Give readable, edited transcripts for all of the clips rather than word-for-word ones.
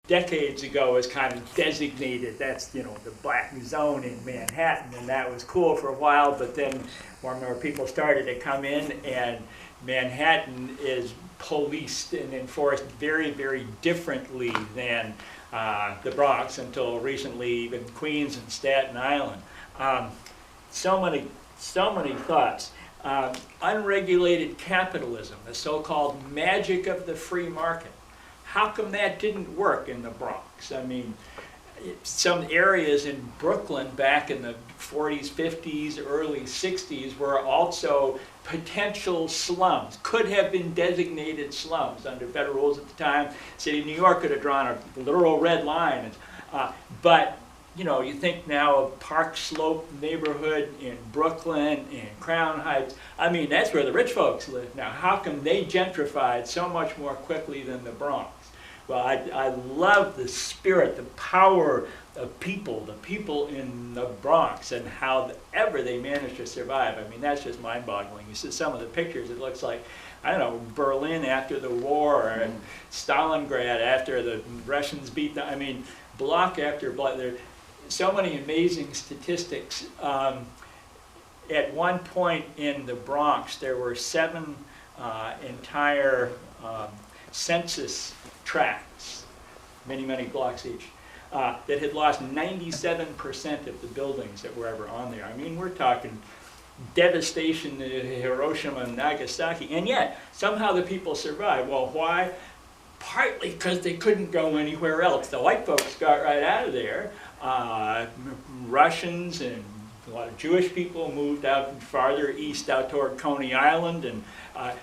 decades ago was kind of designated, that's, the black zone in Manhattan, and that was cool for a while, but then more and more people started to come in, and Manhattan is policed and enforced very, very differently than the Bronx until recently, even Queens and Staten Island. So many thoughts. Unregulated capitalism, the so-called magic of the free market. How come that didn't work in the Bronx? I mean, some areas in Brooklyn back in the 40s, 50s, early 60s were also potential slums, could have been designated slums under federal rules at the time. City of New York could have drawn a literal red line. But you think now of Park Slope neighborhood in Brooklyn and Crown Heights. I mean, that's where the rich folks live now. How come they gentrified so much more quickly than the Bronx? Well, I love the spirit, the power of people, the people in the Bronx, and however they managed to survive. I mean, that's just mind-boggling. You see some of the pictures, it looks like, I don't know, Berlin after the war, and Stalingrad after the Russians beat them. I mean, block after block. There are so many amazing statistics. At one point in the Bronx, there were 7 entire census tracts, many, many blocks each, that had lost 97% of the buildings that were ever on there. I mean, we're talking devastation in Hiroshima and Nagasaki, and yet somehow the people survived. Well, why? Partly because they couldn't go anywhere else. The white folks got right out of there. Russians and a lot of Jewish people moved out farther east, out toward Coney Island, and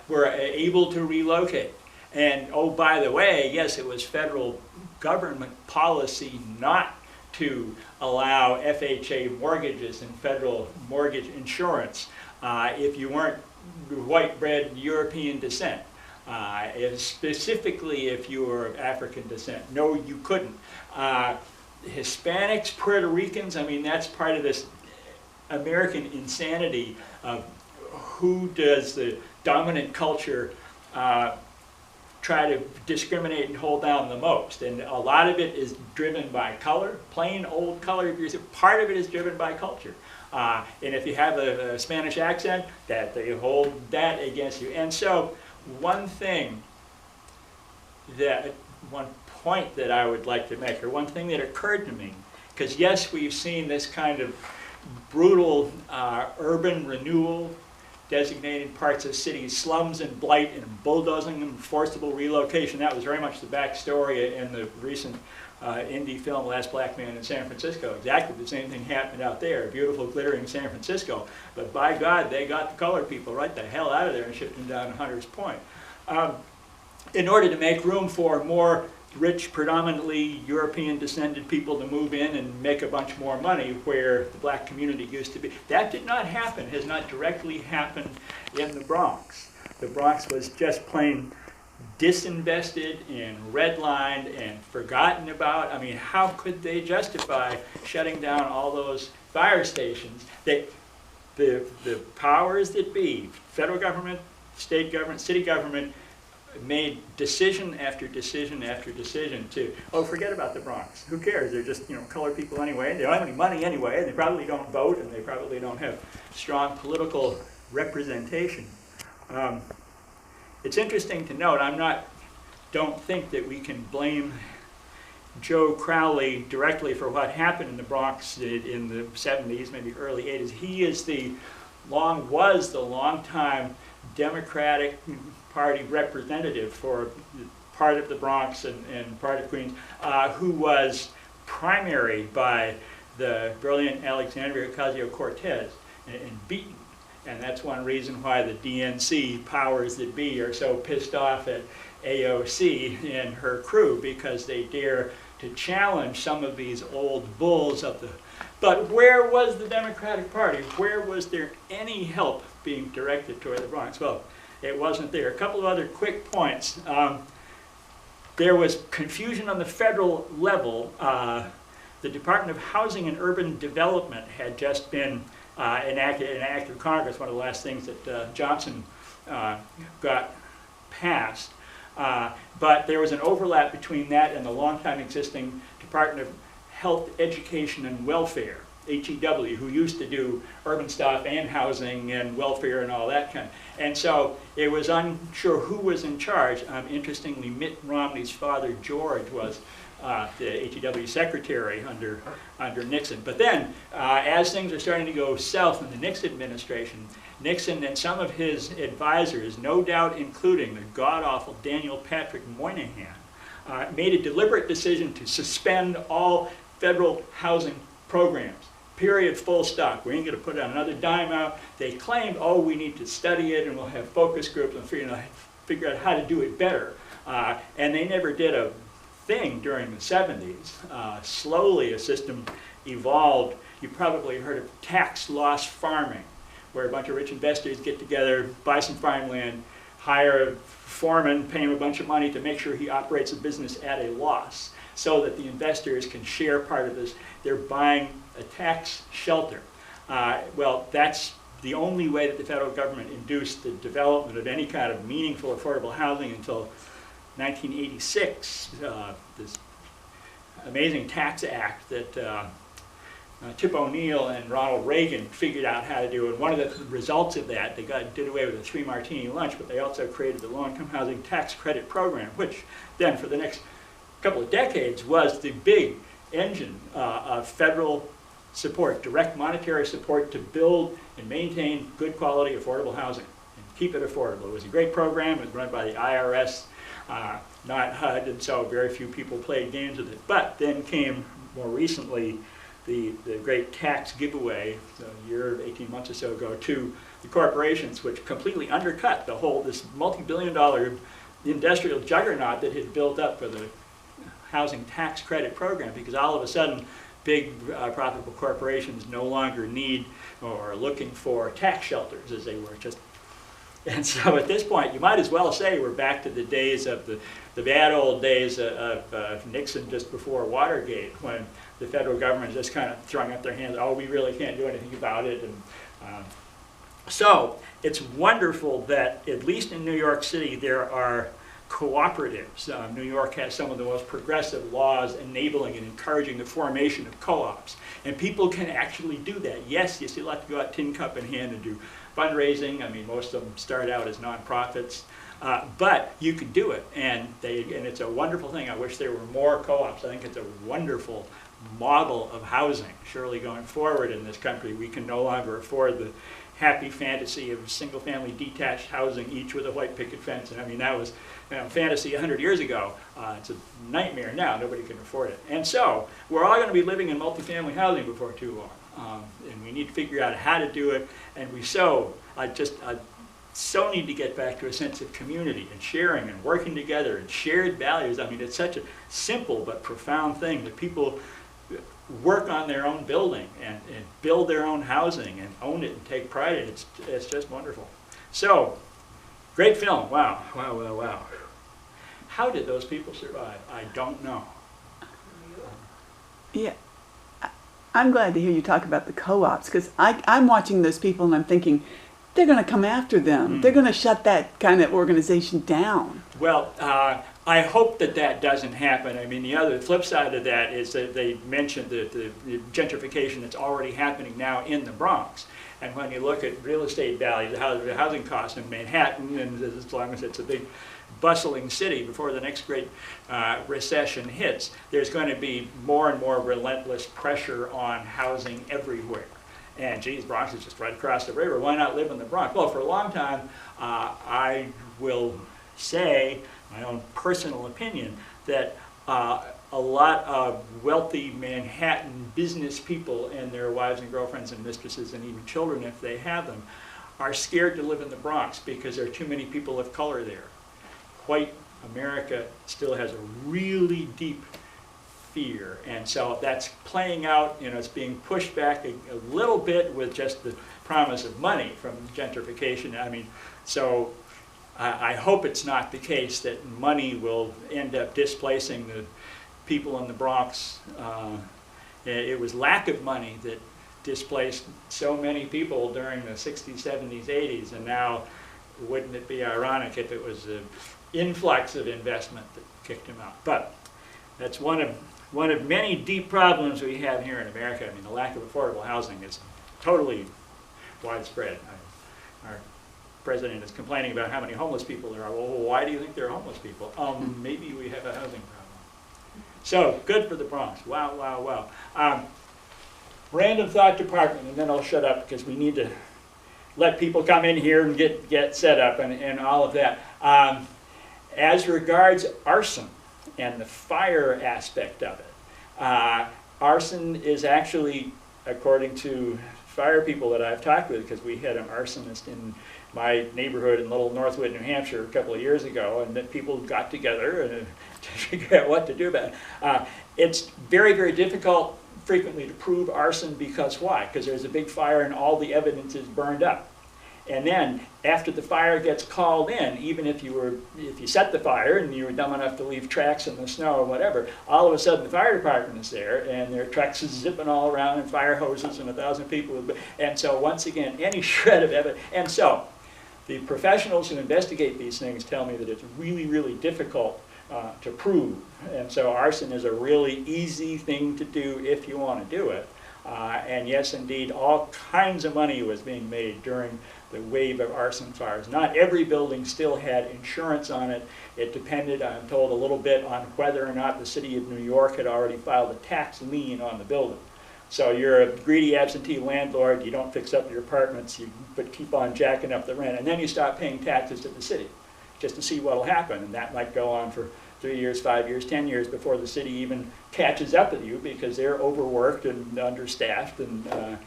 were able to relocate. And oh, by the way, yes, it was federal government policy not to allow FHA mortgages and federal mortgage insurance if you weren't white-bread European descent. Specifically if you were of African descent. No, you couldn't. Hispanics, Puerto Ricans, I mean, that's part of this American insanity of who does the dominant culture try to discriminate and hold down the most. And a lot of it is driven by color, plain old color. Part of it is driven by culture. And if you have a Spanish accent, that they hold that against you. And so one point that I would like to make, or one thing that occurred to me, because yes, we've seen this kind of brutal urban renewal, designating parts of cities slums and blight and bulldozing and forcible relocation. That was very much the backstory in the recent indie film Last Black Man in San Francisco. Exactly the same thing happened out there, beautiful, glittering San Francisco. But by God, they got the colored people right the hell out of there and shipped them down to Hunters Point. In order to make room for more rich, predominantly European-descended people to move in and make a bunch more money where the black community used to be. That did not happen, has not directly happened in the Bronx. The Bronx was just plain disinvested and redlined and forgotten about. I mean, how could they justify shutting down all those fire stations? The powers that be, federal government, state government, city government, made decision after decision after decision to, oh, forget about the Bronx. Who cares? They're just, colored people anyway. They don't have any money anyway. And they probably don't vote, and they probably don't have strong political representation. It's interesting to note, don't think that we can blame Joe Crowley directly for what happened in the Bronx in the 70s, maybe early 80s. He is was the longtime Democratic Party representative for part of the Bronx and part of Queens, who was primaried by the brilliant Alexandria Ocasio-Cortez and beaten. And that's one reason why the DNC powers that be are so pissed off at AOC and her crew, because they dare to challenge some of these old bulls of the... But where was the Democratic Party? Where was there any help being directed toward the Bronx? Well, it wasn't there. A couple of other quick points. There was confusion on the federal level. The Department of Housing and Urban Development had just been enacted in an act of Congress, one of the last things that Johnson got passed. But there was an overlap between that and the long-time existing Department of Health, Education, and Welfare, HEW, who used to do urban stuff and housing and welfare and all that kind. And so it was unsure who was in charge. Interestingly, Mitt Romney's father, George, was the HEW secretary under Nixon. But then, as things are starting to go south in the Nixon administration, Nixon and some of his advisors, no doubt including the god-awful Daniel Patrick Moynihan, made a deliberate decision to suspend all federal housing programs. Period, full stop. We ain't going to put another dime out. They claimed, oh, we need to study it and we'll have focus groups and figure out how to do it better. And they never did a thing during the 70s. Slowly a system evolved. You probably heard of tax loss farming, where a bunch of rich investors get together, buy some farmland, hire a foreman, pay him a bunch of money to make sure he operates a business at a loss, so that the investors can share part of this. They're buying a tax shelter. Well, that's the only way that the federal government induced the development of any kind of meaningful affordable housing until 1986. This amazing tax act that Tip O'Neill and Ronald Reagan figured out how to do. And one of the results of that, they did away with a 3-martini lunch, but they also created the Long-Term Housing Tax Credit Program, which then for the next couple of decades was the big engine of federal support, direct monetary support to build and maintain good quality affordable housing and keep it affordable. It was a great program. It was run by the IRS, not HUD, and so very few people played games with it. But then came more recently the great tax giveaway a year, 18 months or so ago, to the corporations, which completely undercut this multi-billion-dollar industrial juggernaut that had built up for the housing tax credit program, because all of a sudden big profitable corporations no longer need or are looking for tax shelters as they were just. And so at this point you might as well say we're back to the days of the bad old days of Nixon just before Watergate, when the federal government just kind of throwing up their hands, oh, we really can't do anything about it. And so it's wonderful that at least in New York City there are cooperatives. New York has some of the most progressive laws enabling and encouraging the formation of co-ops. And people can actually do that. Yes, you still have to go out tin cup in hand and do fundraising. I mean, most of them start out as nonprofits. But you can do it. And it's a wonderful thing. I wish there were more co-ops. I think it's a wonderful model of housing. Surely going forward in this country, we can no longer afford the happy fantasy of single-family detached housing, each with a white picket fence. And I mean, that was fantasy 100 years ago. It's a nightmare now. Nobody can afford it. And so we're all going to be living in multifamily housing before too long. And we need to figure out how to do it. And we so need to get back to a sense of community and sharing and working together and shared values. I mean, it's such a simple but profound thing that people work on their own building and build their own housing and own it and take pride in it. It's just wonderful. So, great film. Wow, wow, wow, wow. How did those people survive? I don't know. Yeah, I'm glad to hear you talk about the co-ops, because I'm watching those people and I'm thinking, they're going to come after them. They're going to shut that kind of organization down. Well, I hope that doesn't happen. I mean, the other flip side of that is that they mentioned the gentrification that's already happening now in the Bronx. And when you look at real estate values, the housing costs in Manhattan, and as long as it's a big bustling city before the next great recession hits, there's going to be more and more relentless pressure on housing everywhere. And geez, Bronx is just right across the river. Why not live in the Bronx? Well, for a long time, I will say, my own personal opinion, that a lot of wealthy Manhattan business people and their wives and girlfriends and mistresses and even children, if they have them, are scared to live in the Bronx because there are too many people of color there. White America still has a really deep fear, and so that's playing out. It's being pushed back a little bit with just the promise of money from gentrification. I mean, so I hope it's not the case that money will end up displacing the people in the Bronx. It was lack of money that displaced so many people during the 60s, 70s, 80s, and now wouldn't it be ironic if it was influx of investment that kicked them out. But that's one of many deep problems we have here in America. I mean, the lack of affordable housing is totally widespread. Our president is complaining about how many homeless people there are. Well, why do you think there are homeless people? Maybe we have a housing problem. So, good for the Bronx. Wow, wow, wow. Random thought department, and then I'll shut up because we need to let people come in here and get set up and all of that. As regards arson and the fire aspect of it, arson is actually, according to fire people that I've talked with, because we had an arsonist in my neighborhood in Little Northwood, New Hampshire a couple of years ago, and that people got together and, to figure out what to do about it. It's very, very difficult frequently to prove arson because why? Because there's a big fire and all the evidence is burned up. And then after the fire gets called in, even if you set the fire and you were dumb enough to leave tracks in the snow or whatever, all of a sudden the fire department is there and their trucks is zipping all around and fire hoses and 1,000 people. And so once again, any shred of evidence. And so the professionals who investigate these things tell me that it's really, really difficult to prove. And so arson is a really easy thing to do if you want to do it. And yes, indeed, all kinds of money was being made during the wave of arson fires. Not every building still had insurance on it. It depended, I'm told, a little bit on whether or not the city of New York had already filed a tax lien on the building. So you're a greedy absentee landlord, you don't fix up your apartments, but keep on jacking up the rent, and then you stop paying taxes to the city just to see what will happen. And that might go on for 3 years, 5 years, 10 years before the city even catches up with you because they're overworked and understaffed. And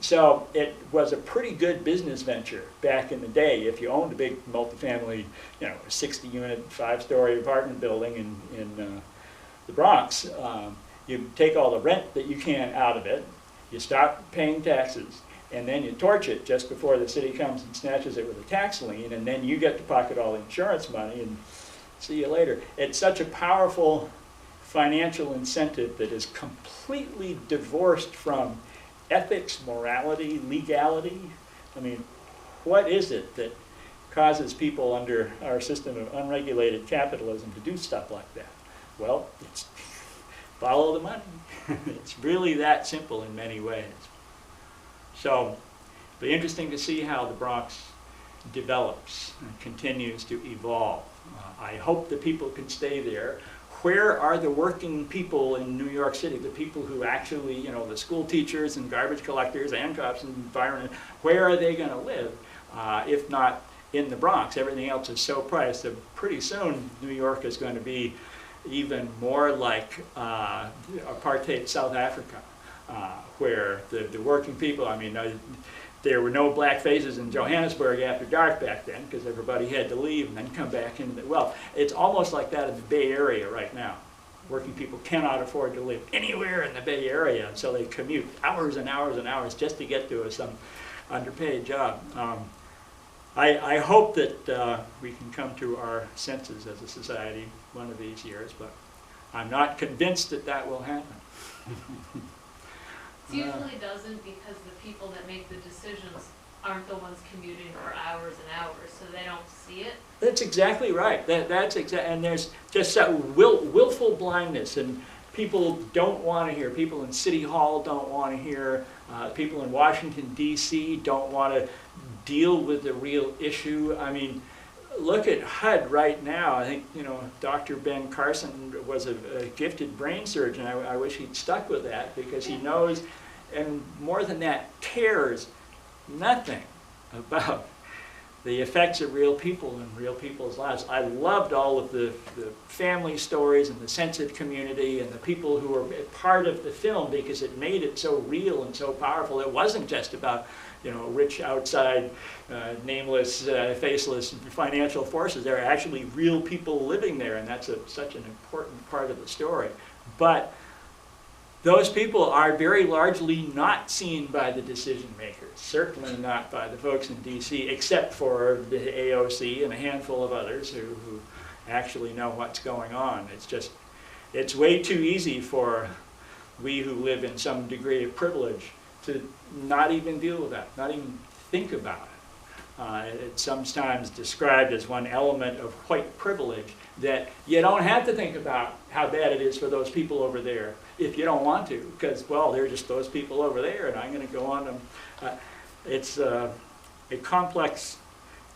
so it was a pretty good business venture back in the day. If you owned a big multifamily, 60-unit, 5-story apartment building in the Bronx, you take all the rent that you can out of it, you stop paying taxes, and then you torch it just before the city comes and snatches it with a tax lien, and then you get to pocket all the insurance money and see you later. It's such a powerful financial incentive that is completely divorced from ethics, morality, legality. I mean, what is it that causes people under our system of unregulated capitalism to do stuff like that? Well, it's follow the money. It's really that simple in many ways. So it'll be interesting to see how the Bronx develops and continues to evolve. I hope that people can stay there. Where are the working people in New York City, the people who actually, the school teachers and garbage collectors and cops and firemen, where are they going to live if not in the Bronx? Everything else is so priced that pretty soon New York is going to be even more like apartheid South Africa, where the working people, there were no black faces in Johannesburg after dark back then because everybody had to leave and then come back in. Well, it's almost like that in the Bay Area right now. Working people cannot afford to live anywhere in the Bay Area, and so they commute hours and hours and hours just to get to some underpaid job. I hope that we can come to our senses as a society one of these years, but I'm not convinced that that will happen. It usually doesn't because the people that make the decisions aren't the ones commuting for hours and hours, so they don't see it. That's exactly right. And there's just willful blindness, and people don't want to hear. People in City Hall don't want to hear. People in Washington, D.C. don't want to deal with the real issue. I mean, look at HUD right now. I think, Dr. Ben Carson was a gifted brain surgeon. I wish he'd stuck with that because he knows, and more than that, cares nothing about the effects of real people and real people's lives. I loved all of the family stories and the sense of community and the people who were part of the film because it made it so real and so powerful. It wasn't just about rich outside, nameless, faceless financial forces. There are actually real people living there, and that's such an important part of the story. But those people are very largely not seen by the decision makers, certainly not by the folks in DC, except for the AOC and a handful of others who actually know what's going on. It's way too easy for we who live in some degree of privilege to not even deal with that, not even think about It's sometimes described as one element of white privilege, that you don't have to think about how bad it is for those people over there if you don't want to, because, well, they're just those people over there, and I'm going to go on them. It's a complex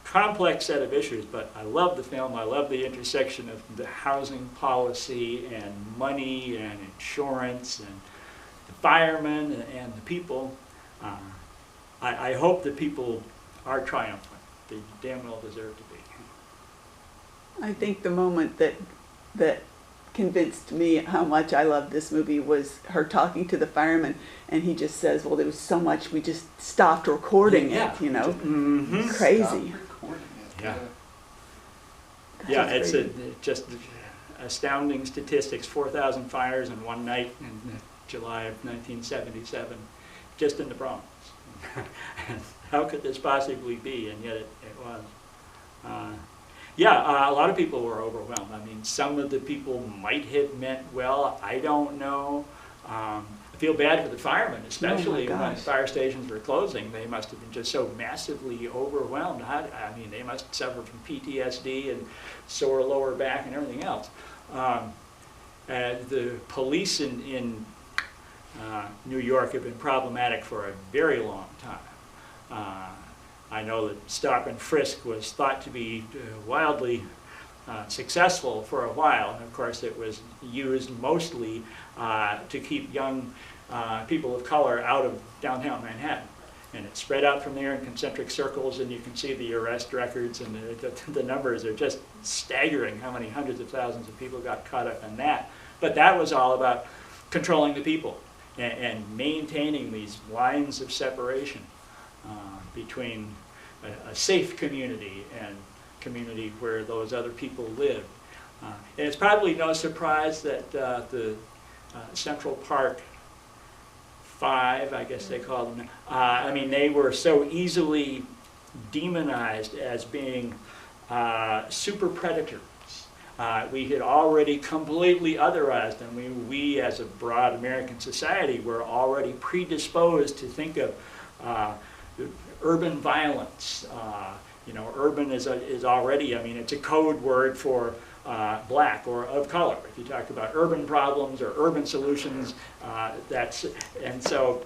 set of issues, but I love the film. I love the intersection of the housing policy and money and insurance and the firemen and the people. I hope that people are triumphant. They damn well deserve to be. I think the moment that convinced me how much I loved this movie was her talking to the fireman, and he just says, well, there was so much, we just stopped recording it, you know. Mm-hmm. Crazy. Stop recording it. Yeah. That's Yeah, it's crazy. just astounding statistics. 4,000 fires in one night in July of 1977, just in the Bronx. How could this possibly be? And yet it was. Yeah, a lot of people were overwhelmed. I mean, some of the people might have meant well. I don't know. I feel bad for the firemen, especially when fire stations were closing. They must have been just so massively overwhelmed. I mean, they must suffer from PTSD and sore lower back and everything else. The police in New York have been problematic for a very long time. I know that stop and frisk was thought to be wildly successful for a while, and of course it was used mostly to keep young people of color out of downtown Manhattan. And it spread out from there in concentric circles, and you can see the arrest records, and the numbers are just staggering, how many hundreds of thousands of people got caught up in that. But that was all about controlling the people and maintaining these lines of separation between a safe community and community where those other people lived. And it's probably no surprise that the Central Park 5, I guess they call them, I mean, they were so easily demonized as being super predators. We had already completely otherized them. We as a broad American society were already predisposed to think of urban violence. You know, urban is already, I mean, it's a code word for black or of color. If you talk about urban problems or urban solutions, and so